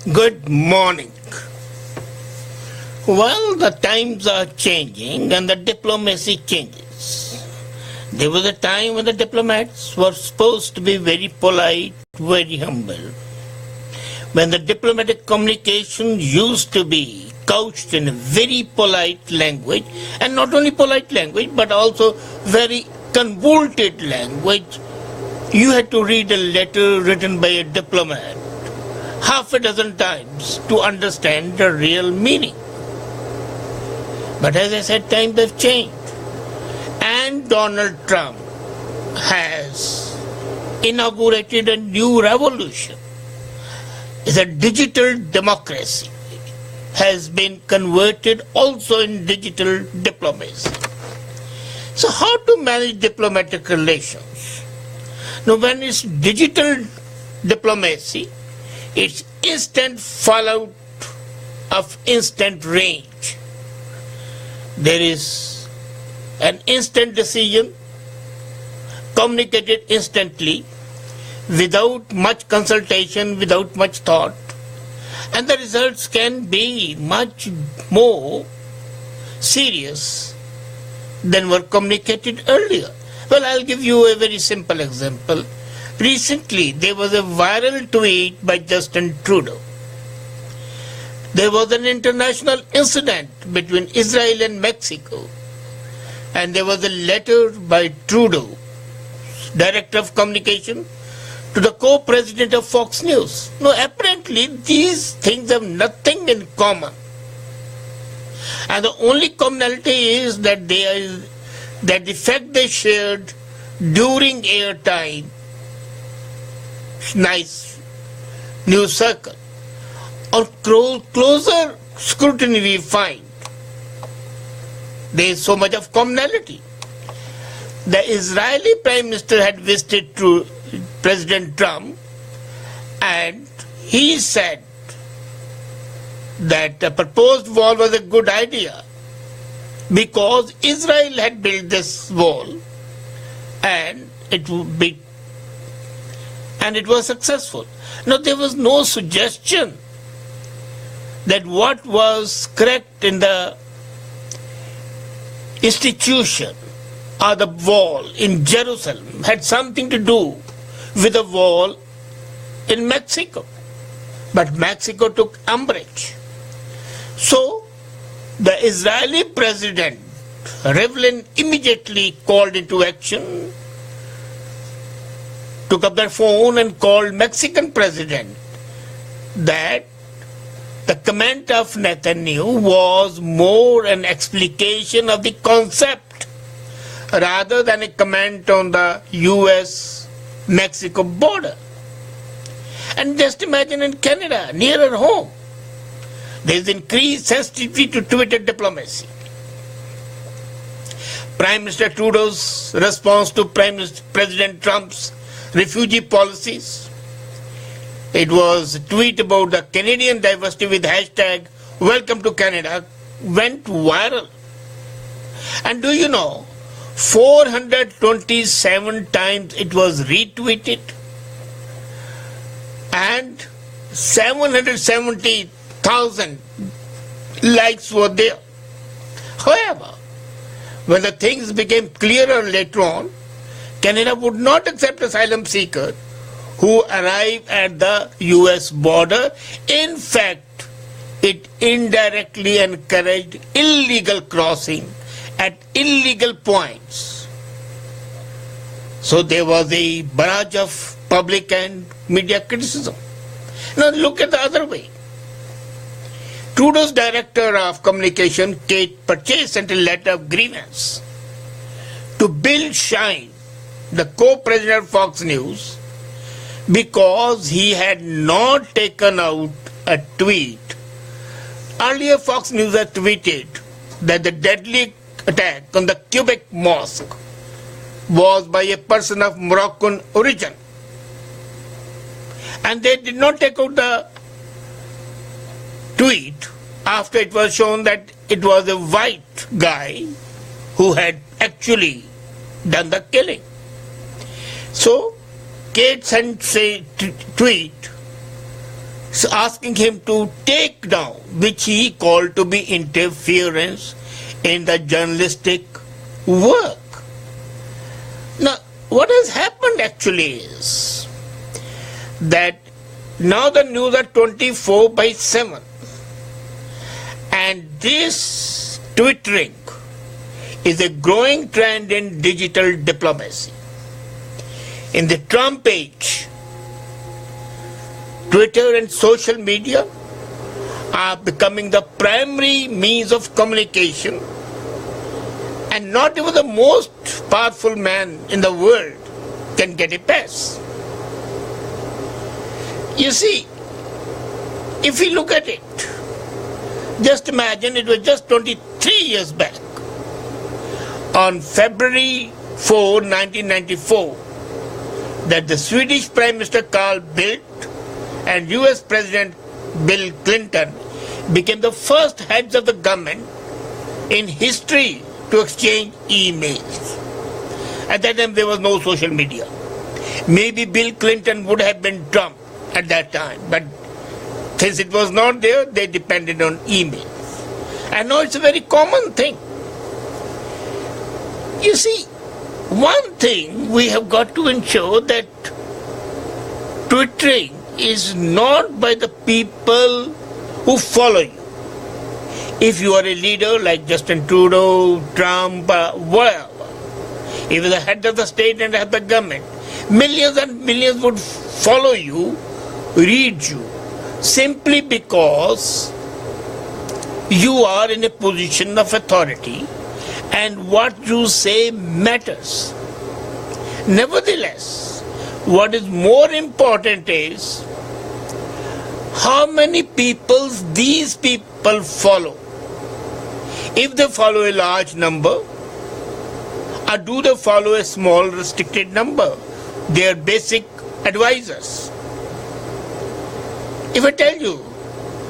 Good morning. Well, the times are changing and the diplomacy changes. There was a time when the diplomats were supposed to be very polite, very humble. When the diplomatic communication used to be couched in a very polite language, and not only polite language, but also very convoluted language. You had to read a letter written by a diplomat half a dozen times to understand the real meaning. But as I said, times have changed. And Donald Trump has inaugurated a new revolution. The digital democracy has been converted also in digital diplomacy. So how to manage diplomatic relations? Now when it's digital diplomacy, it's instant fallout of instant range. There is an instant decision communicated instantly without much consultation, without much thought, and the results can be much more serious than were communicated earlier. Well, I'll give you a very simple example. Recently, there was a viral tweet by Justin Trudeau. There was an international incident between Israel and Mexico, and there was a letter by Trudeau, Director of Communication, to the co-president of Fox News. Now, apparently, these things have nothing in common. And the only commonality is that the fact they shared during airtime, nice news circle. On closer scrutiny we find there is so much of commonality. The Israeli Prime Minister had visited President Trump, and he said that the proposed wall was a good idea because Israel had built this wall and it was successful. Now there was no suggestion that what was correct in the institution or the wall in Jerusalem had something to do with the wall in Mexico. But Mexico took umbrage. So the Israeli president, Rivlin, immediately called into action, took up their phone and called Mexican president that the comment of Netanyahu was more an explication of the concept rather than a comment on the US-Mexico border. And just imagine in Canada, nearer home, there is increased sensitivity to Twitter diplomacy. Prime Minister Trudeau's response to President Trump's refugee policies. It was a tweet about the Canadian diversity with hashtag Welcome to Canada went viral. And do you know, 427 times it was retweeted and 770,000 likes were there. However, when the things became clearer later on, Canada would not accept asylum seekers who arrive at the US border. In fact, it indirectly encouraged illegal crossing at illegal points. So there was a barrage of public and media criticism. Now look at the other way. Trudeau's Director of Communication, Kate Purchase, sent a letter of grievance to Bill Shine, the co-president of Fox News, because he had not taken out a tweet. Earlier, Fox News had tweeted that the deadly attack on the Quebec mosque was by a person of Moroccan origin. And they did not take out the tweet after it was shown that it was a white guy who had actually done the killing. So Kate sent a tweet asking him to take down, which he called to be interference in the journalistic work. Now, what has happened actually is that now the news are 24/7, and this twittering is a growing trend in digital diplomacy. In the Trump age, Twitter and social media are becoming the primary means of communication, and not even the most powerful man in the world can get a pass. You see, if we look at it, just imagine it was just 23 years back, on February 4, 1994, that the Swedish Prime Minister Carl Bildt and US President Bill Clinton became the first heads of the government in history to exchange emails. At that time there was no social media. Maybe Bill Clinton would have been Trump at that time, but since it was not there, they depended on emails. And now it's a very common thing. You see, one thing we have got to ensure that twittering is not by the people who follow you. If you are a leader like Justin Trudeau, Trump, whatever, if the head of the state and head of the government, millions and millions would follow you, read you, simply because you are in a position of authority and what you say matters. Nevertheless, what is more important is how many people these people follow. If they follow a large number, or do they follow a small restricted number, their basic advisors. If I tell you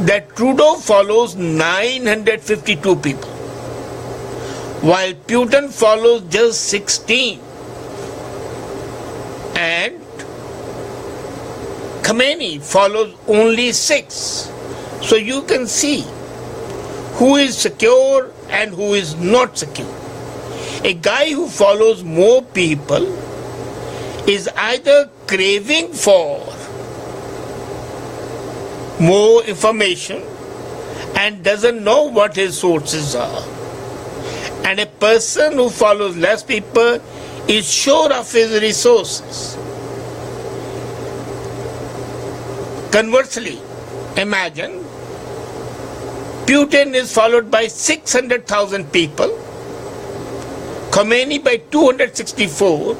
that Trudeau follows 952 people, while Putin follows just 16, and Khamenei follows only 6. So you can see who is secure and who is not secure. A guy who follows more people is either craving for more information and doesn't know what his sources are. And a person who follows less people is sure of his resources. Conversely, imagine Putin is followed by 600,000 people, Khamenei by 264,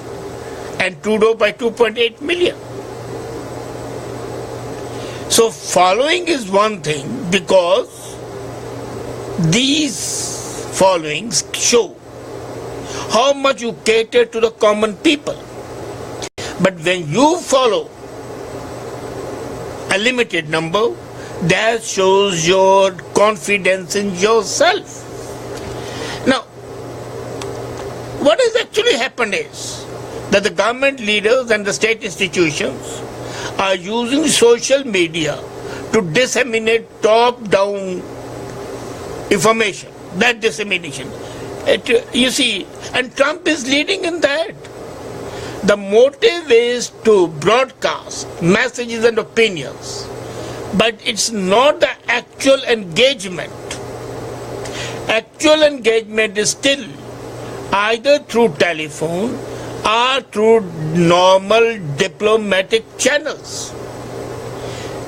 and Trudeau by 2.8 million. So following is one thing because these followings show how much you cater to the common people. But when you follow a limited number, that shows your confidence in yourself. Now, what has actually happened is that the government leaders and the state institutions are using social media to disseminate top-down information. That dissemination. You see, and Trump is leading in that. The motive is to broadcast messages and opinions, but it's not the actual engagement. Actual engagement is still either through telephone or through normal diplomatic channels.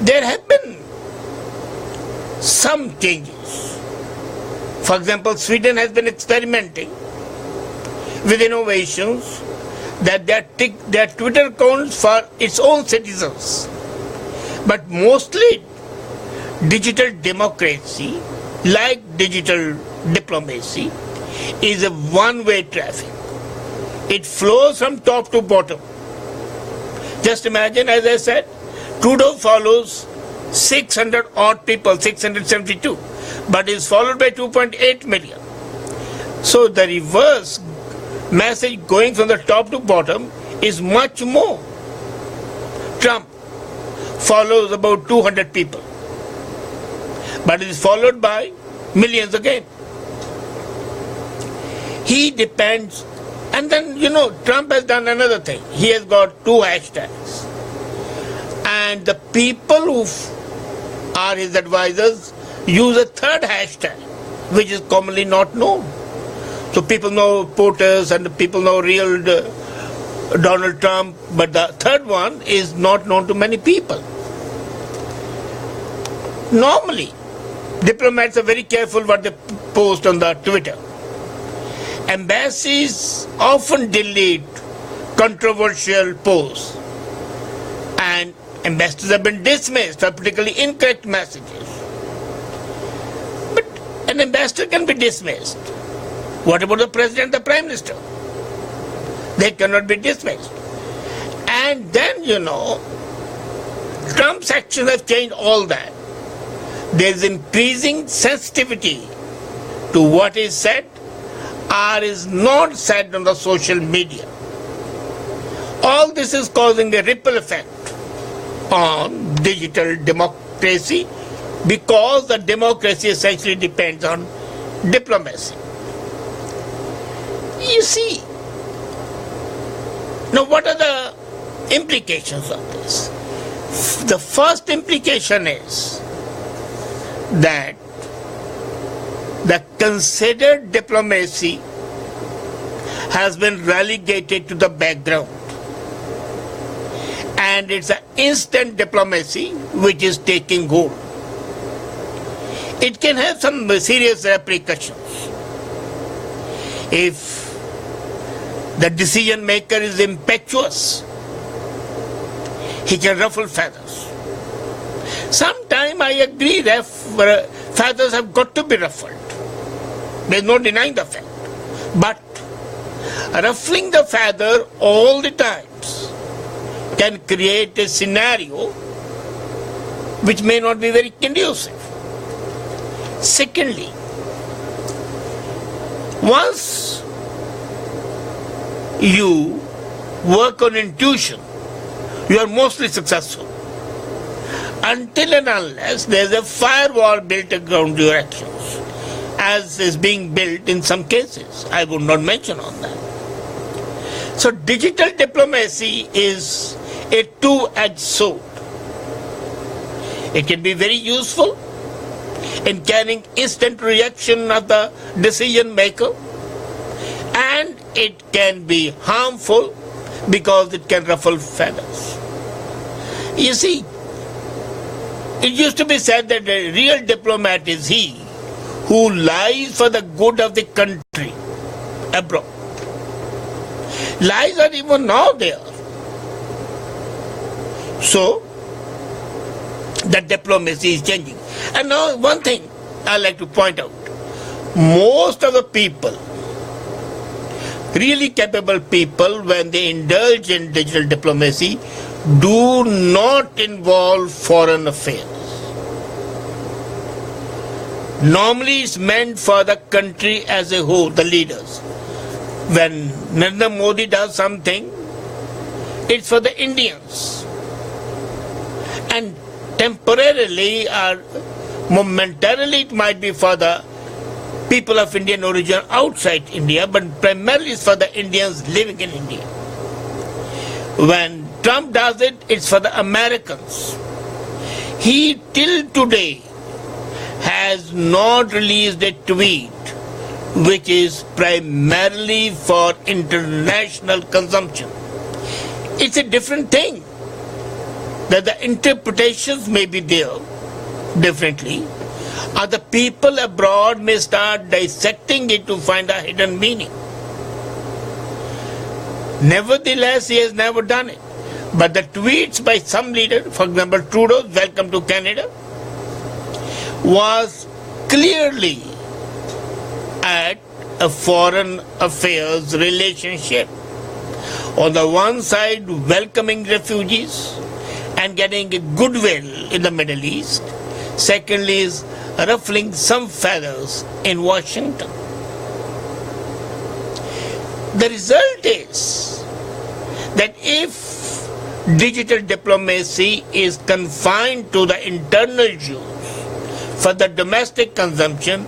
There have been some changes. For example, Sweden has been experimenting with innovations that their Twitter accounts for its own citizens. But mostly digital democracy, like digital diplomacy, is a one-way traffic. It flows from top to bottom. Just imagine, as I said, Trudeau follows 600 odd people, 672, but is followed by 2.8 million. So the reverse message going from the top to bottom is much more. Trump follows about 200 people. But it is followed by millions again. He depends. And then, Trump has done another thing. He has got 2 hashtags. And the people who are his advisors use a 3rd hashtag, which is commonly not known. So people know POTUS and the people know real Donald Trump, but the 3rd one is not known to many people. Normally, diplomats are very careful what they post on the Twitter. Embassies often delete controversial posts, and ambassadors have been dismissed for politically incorrect messages. But an ambassador can be dismissed. What about the president and the prime minister? They cannot be dismissed. And then, Trump's actions have changed all that. There is increasing sensitivity to what is said or is not said on the social media. All this is causing a ripple effect on digital democracy because the democracy essentially depends on diplomacy. You see, now what are the implications of this? The first implication is that the considered diplomacy has been relegated to the background, and it's an instant diplomacy which is taking hold. It can have some serious repercussions. If the decision maker is impetuous, he can ruffle feathers. Sometimes I agree that feathers have got to be ruffled. There's no denying the fact. But ruffling the feather all the times can create a scenario which may not be very conducive. Secondly, once you work on intuition, you are mostly successful. Until and unless there is a firewall built around your actions, as is being built in some cases. I would not mention on that. So digital diplomacy is a two-edged sword. It can be very useful in carrying instant reaction of the decision maker, and it can be harmful because it can ruffle feathers. You see, it used to be said that a real diplomat is he who lies for the good of the country abroad. Lies are even now there. So, the diplomacy is changing. And now one thing I like to point out. Most of the people, really capable people, when they indulge in digital diplomacy, do not involve foreign affairs. Normally it's meant for the country as a whole, the leaders. When Narendra Modi does something, it's for the Indians. And temporarily or momentarily it might be for the people of Indian origin outside India, but primarily it's for the Indians living in India. When Trump does it, it's for the Americans. He till today has not released a tweet which is primarily for international consumption. It's a different thing that the interpretations may be there differently, or the people abroad may start dissecting it to find a hidden meaning. Nevertheless, he has never done it. But the tweets by some leader, for example Trudeau's "Welcome to Canada," was clearly at a foreign affairs relationship. On the one side, welcoming refugees and getting a goodwill in the Middle East. Secondly is ruffling some feathers in Washington. The result is that if digital diplomacy is confined to the internal use for the domestic consumption,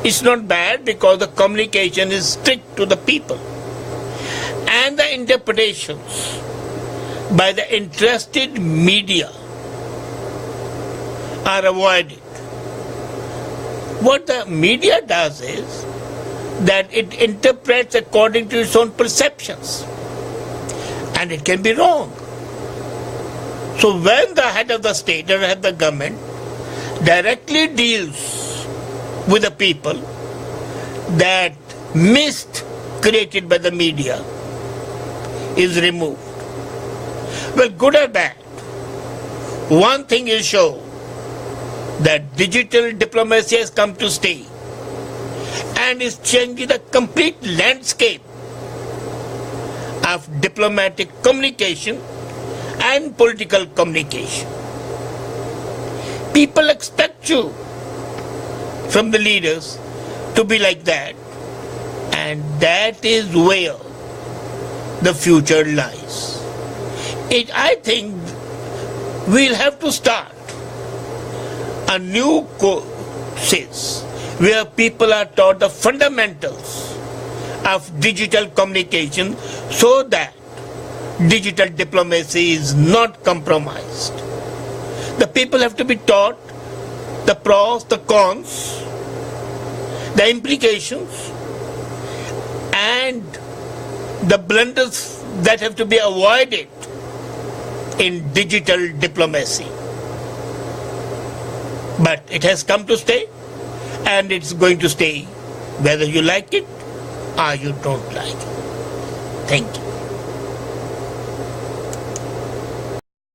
it's not bad because the communication is strict to the people. And the interpretations by the interested media are avoided. What the media does is that it interprets according to its own perceptions, and it can be wrong. So when the head of the state or head of the government directly deals with the people, that mist created by the media is removed. Well, good or bad, one thing is sure, that digital diplomacy has come to stay and is changing the complete landscape of diplomatic communication and political communication. People expect you from the leaders to be like that, and that is where the future lies. I think we'll have to start a new courses where people are taught the fundamentals of digital communication so that digital diplomacy is not compromised. The people have to be taught the pros, the cons, the implications, and the blunders that have to be avoided in digital diplomacy. But it has come to stay, and it's going to stay whether you like it or you don't like it. Thank you.